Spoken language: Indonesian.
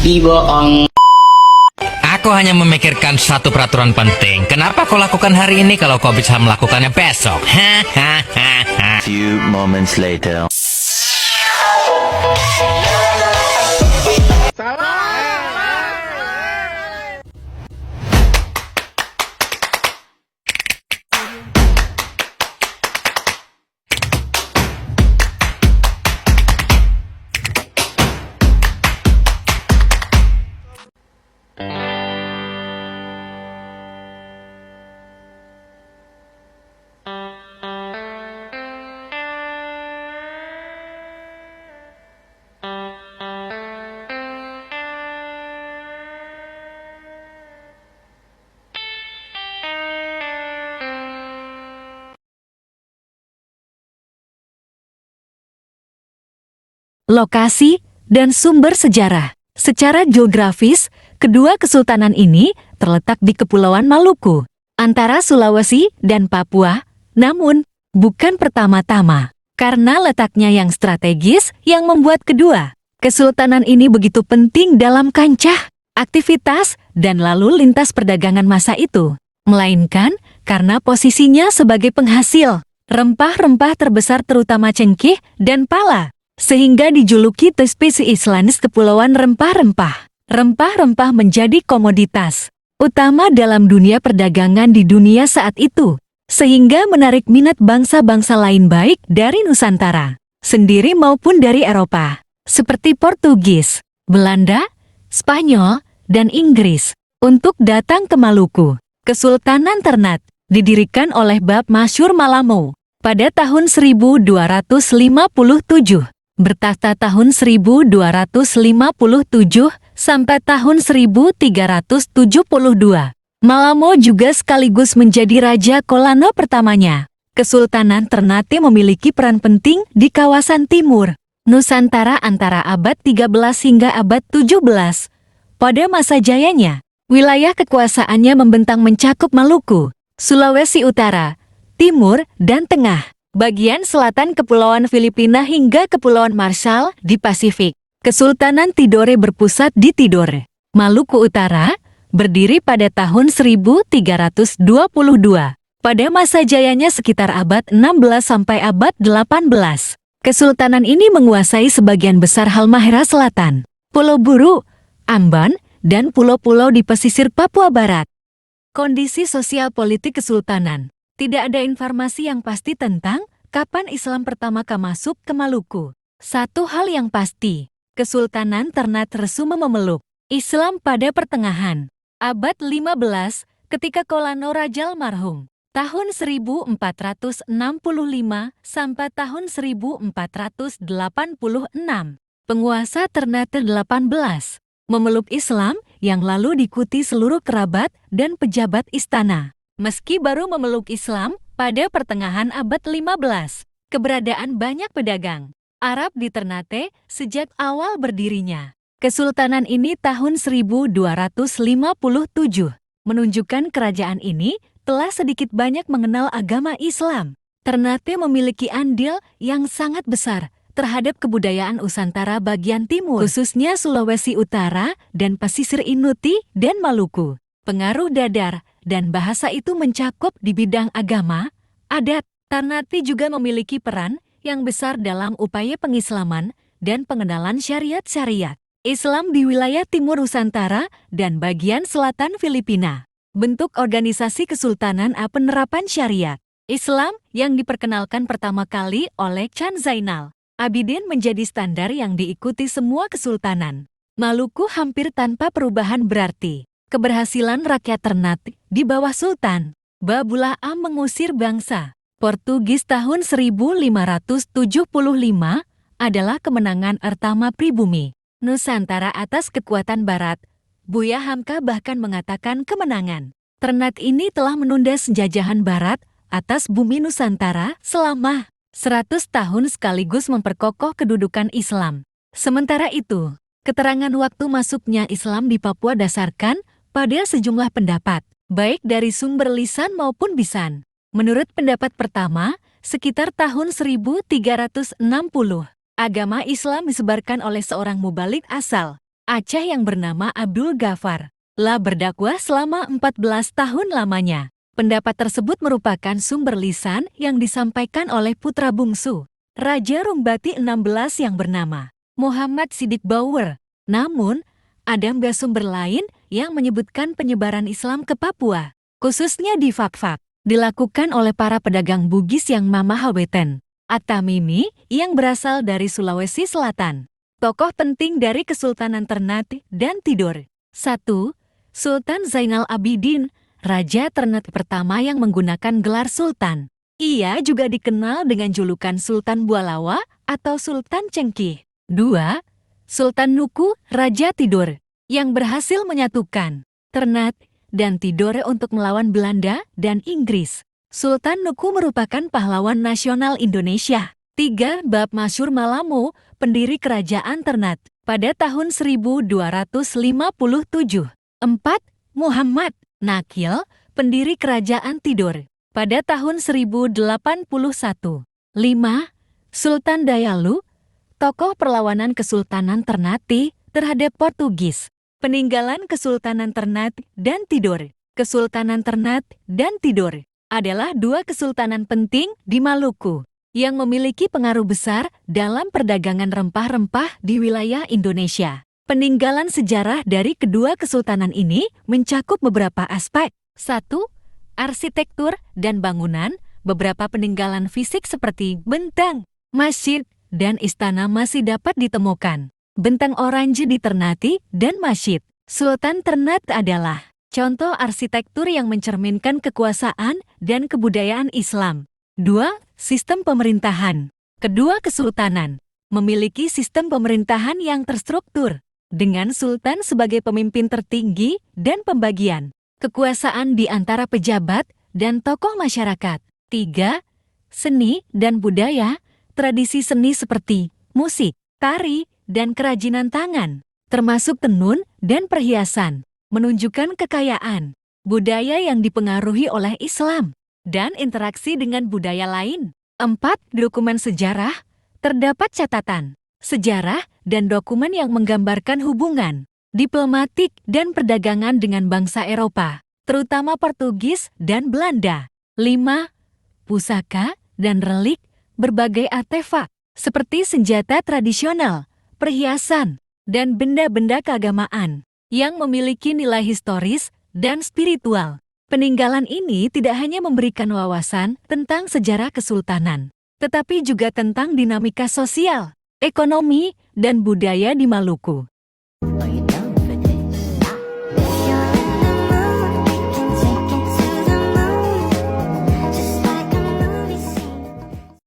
Dibohong. Aku hanya memikirkan satu peraturan penting. Kenapa kau lakukan hari ini kalau kau bisa melakukannya besok? Hahaha. Few moments later. Lokasi dan sumber sejarah. Secara geografis, kedua kesultanan ini terletak di Kepulauan Maluku, antara Sulawesi dan Papua, namun bukan pertama-tama. Karena letaknya yang strategis yang membuat kedua kesultanan ini begitu penting dalam kancah, aktivitas, dan lalu lintas perdagangan masa itu. Melainkan karena posisinya sebagai penghasil rempah-rempah terbesar terutama cengkeh dan pala, sehingga dijuluki The Spice Islands Kepulauan Rempah-Rempah. Rempah-rempah menjadi komoditas utama dalam dunia perdagangan di dunia saat itu, sehingga menarik minat bangsa-bangsa lain baik dari Nusantara sendiri maupun dari Eropa, seperti Portugis, Belanda, Spanyol, dan Inggris, untuk datang ke Maluku. Kesultanan Ternate didirikan oleh Bab Masyur Malamo pada tahun 1257. Bertahta tahun 1257 sampai tahun 1372. Malamo juga sekaligus menjadi Raja Kolano pertamanya. Kesultanan Ternate memiliki peran penting di kawasan timur Nusantara antara abad 13 hingga abad 17. Pada masa jayanya, wilayah kekuasaannya membentang mencakup Maluku, Sulawesi Utara, Timur, dan Tengah, bagian selatan Kepulauan Filipina hingga Kepulauan Marshall di Pasifik. Kesultanan Tidore berpusat di Tidore, Maluku Utara, berdiri pada tahun 1322. Pada masa jayanya sekitar abad 16 sampai abad 18. Kesultanan ini menguasai sebagian besar Halmahera Selatan, Pulau Buru, Amban, dan pulau-pulau di pesisir Papua Barat. Kondisi sosial politik Kesultanan. Tidak ada informasi yang pasti tentang kapan Islam pertama kali masuk ke Maluku. Satu hal yang pasti, Kesultanan Ternate Resuma memeluk Islam pada pertengahan abad 15 ketika Kolano Raja almarhum tahun 1465 sampai tahun 1486. Penguasa Ternate 18 memeluk Islam yang lalu diikuti seluruh kerabat dan pejabat istana. Meski baru memeluk Islam pada pertengahan abad 15, keberadaan banyak pedagang Arab di Ternate sejak awal berdirinya Kesultanan ini tahun 1257, menunjukkan kerajaan ini telah sedikit banyak mengenal agama Islam. Ternate memiliki andil yang sangat besar terhadap kebudayaan Nusantara bagian timur, khususnya Sulawesi Utara dan pesisir Inuti dan Maluku. Pengaruh Dadar dan bahasa itu mencakup di bidang agama, adat. Ternate juga memiliki peran yang besar dalam upaya pengislaman dan pengenalan syariat-syariat Islam di wilayah timur Nusantara dan bagian selatan Filipina. Bentuk organisasi kesultanan penerapan syariat Islam yang diperkenalkan pertama kali oleh Chan Zainal Abidin menjadi standar yang diikuti semua kesultanan. Maluku hampir tanpa perubahan berarti keberhasilan rakyat Ternate di bawah Sultan Babullah Am mengusir bangsa Portugis tahun 1575 adalah kemenangan pertama pribumi Nusantara atas kekuatan Barat. Buya Hamka bahkan mengatakan kemenangan Ternate ini telah menunda penjajahan Barat atas bumi Nusantara selama 100 tahun sekaligus memperkokoh kedudukan Islam. Sementara itu, keterangan waktu masuknya Islam di Papua dasarkan pada sejumlah pendapat, baik dari sumber lisan maupun bisan. Menurut pendapat pertama, sekitar tahun 1360, agama Islam disebarkan oleh seorang mubalik asal Aceh yang bernama Abdul Ghaffar lah berdakwah selama 14 tahun lamanya. Pendapat tersebut merupakan sumber lisan yang disampaikan oleh putra bungsu Raja Rumbati 16 yang bernama Muhammad Siddiq Bauer. Namun, ada sumber lain yang menyebutkan penyebaran Islam ke Papua, khususnya di Fakfak, dilakukan oleh para pedagang Bugis yang Mamahaweten, At-Tamimi yang berasal dari Sulawesi Selatan. Tokoh penting dari Kesultanan Ternate dan Tidore. 1. Sultan Zainal Abidin, Raja Ternate pertama yang menggunakan gelar Sultan. Ia juga dikenal dengan julukan Sultan Bualawa atau Sultan Cengkih. 2. Sultan Nuku, Raja Tidore, yang berhasil menyatukan Ternate dan Tidore untuk melawan Belanda dan Inggris. Sultan Nuku merupakan pahlawan nasional Indonesia. 3. Bab Masyur Malamo, pendiri Kerajaan Ternate pada tahun 1257. 4. Muhammad Nakil, pendiri Kerajaan Tidore pada tahun 1081. 5. Sultan Dayalu, tokoh perlawanan Kesultanan Ternate terhadap Portugis. Peninggalan Kesultanan Ternate dan Tidore. Kesultanan Ternate dan Tidore adalah dua kesultanan penting di Maluku yang memiliki pengaruh besar dalam perdagangan rempah-rempah di wilayah Indonesia. Peninggalan sejarah dari kedua kesultanan ini mencakup beberapa aspek. 1. Arsitektur dan bangunan. Beberapa peninggalan fisik seperti bentang, masjid, dan istana masih dapat ditemukan. Bentang Orange di Ternate dan masjid Sultan Ternate adalah contoh arsitektur yang mencerminkan kekuasaan dan kebudayaan Islam. 2. Sistem pemerintahan. Kedua kesultanan memiliki sistem pemerintahan yang terstruktur, dengan sultan sebagai pemimpin tertinggi dan pembagian kekuasaan di antara pejabat dan tokoh masyarakat. 3. Seni dan budaya. Tradisi seni seperti musik, tari, dan kerajinan tangan, termasuk tenun dan perhiasan, menunjukkan kekayaan budaya yang dipengaruhi oleh Islam dan interaksi dengan budaya lain. 4. Dokumen sejarah. Terdapat catatan sejarah dan dokumen yang menggambarkan hubungan diplomatik dan perdagangan dengan bangsa Eropa, terutama Portugis dan Belanda. 5. Pusaka dan relik. Berbagai artefak seperti senjata tradisional, perhiasan, dan benda-benda keagamaan yang memiliki nilai historis dan spiritual. Peninggalan ini tidak hanya memberikan wawasan tentang sejarah kesultanan, tetapi juga tentang dinamika sosial, ekonomi, dan budaya di Maluku.